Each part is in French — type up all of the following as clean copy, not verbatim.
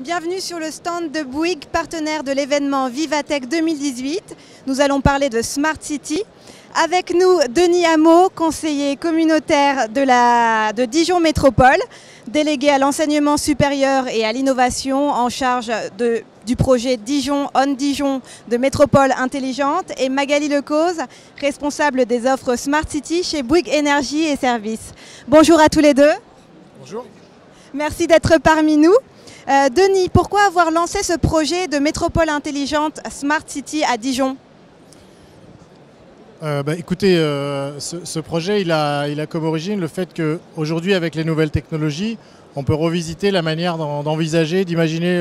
Bienvenue sur le stand de Bouygues, partenaire de l'événement Vivatech 2018. Nous allons parler de Smart City. Avec nous, Denis Hameau, conseiller communautaire de Dijon Métropole, délégué à l'enseignement supérieur et à l'innovation en charge du projet Dijon on Dijon de Métropole Intelligente, et Magali Lecause, responsable des offres Smart City chez Bouygues Énergie et Services. Bonjour à tous les deux. Bonjour. Merci d'être parmi nous. Denis, pourquoi avoir lancé ce projet de Métropole Intelligente Smart City à Dijon ? Écoutez, ce projet, il a comme origine le fait qu'aujourd'hui, avec les nouvelles technologies, on peut revisiter la manière d'envisager, d'imaginer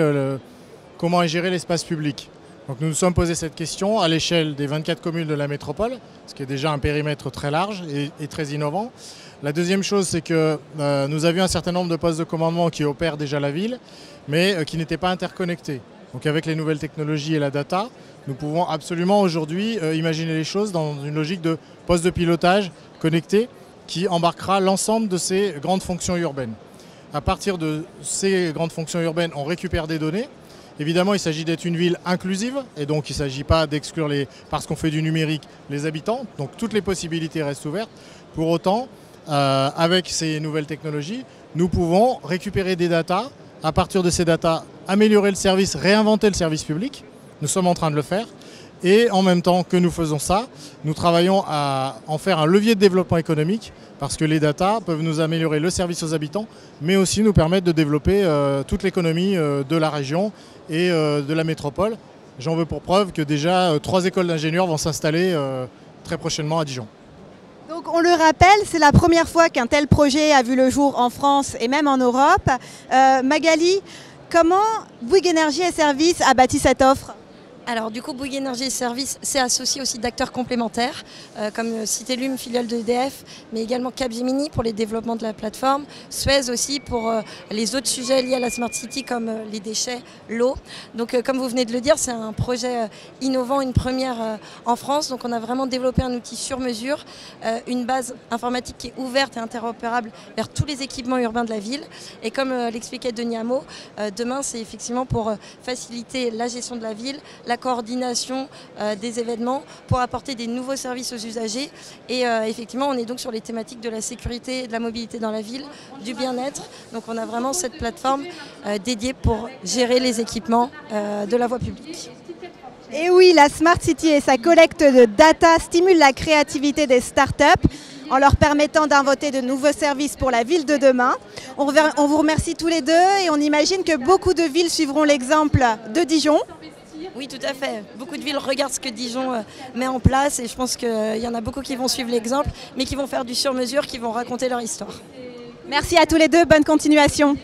comment est géré l'espace public. Donc nous nous sommes posé cette question à l'échelle des 24 communes de la métropole, ce qui est déjà un périmètre très large et très innovant. La deuxième chose, c'est que nous avions un certain nombre de postes de commandement qui opèrent déjà la ville, mais qui n'étaient pas interconnectés. Donc avec les nouvelles technologies et la data, nous pouvons absolument aujourd'hui imaginer les choses dans une logique de poste de pilotage connecté qui embarquera l'ensemble de ces grandes fonctions urbaines. À partir de ces grandes fonctions urbaines, on récupère des données. Évidemment, il s'agit d'être une ville inclusive et donc il ne s'agit pas d'exclure, parce qu'on fait du numérique, les habitants. Donc toutes les possibilités restent ouvertes. Pour autant, avec ces nouvelles technologies, nous pouvons récupérer des datas. À partir de ces datas, améliorer le service, réinventer le service public. Nous sommes en train de le faire. Et en même temps que nous faisons ça, nous travaillons à en faire un levier de développement économique parce que les datas peuvent nous améliorer le service aux habitants, mais aussi nous permettre de développer toute l'économie de la région et de la métropole. J'en veux pour preuve que déjà 3 écoles d'ingénieurs vont s'installer très prochainement à Dijon. Donc on le rappelle, c'est la première fois qu'un tel projet a vu le jour en France et même en Europe. Magali, comment Bouygues Énergie et Services a bâti cette offre ? Alors du coup, Bouygues Énergie et Services s'est associé aussi d'acteurs complémentaires comme Citellum, filiale de EDF, mais également Capgemini pour les développements de la plateforme, Suez aussi pour les autres sujets liés à la Smart City comme les déchets, l'eau. Donc comme vous venez de le dire, c'est un projet innovant, une première en France. Donc on a vraiment développé un outil sur mesure, une base informatique qui est ouverte et interopérable vers tous les équipements urbains de la ville. Et comme l'expliquait Denis Hameau, demain c'est effectivement pour faciliter la gestion de la ville, la coordination des événements pour apporter des nouveaux services aux usagers. Et effectivement, on est donc sur les thématiques de la sécurité, de la mobilité dans la ville, du bien-être. Donc on a vraiment cette plateforme dédiée pour gérer les équipements de la voie publique. Et oui, la Smart City et sa collecte de data stimulent la créativité des startups en leur permettant d'inventer de nouveaux services pour la ville de demain. On vous remercie tous les deux et on imagine que beaucoup de villes suivront l'exemple de Dijon. Oui, tout à fait. Beaucoup de villes regardent ce que Dijon met en place et je pense qu'il y en a beaucoup qui vont suivre l'exemple, mais qui vont faire du sur-mesure, qui vont raconter leur histoire. Merci à tous les deux, bonne continuation.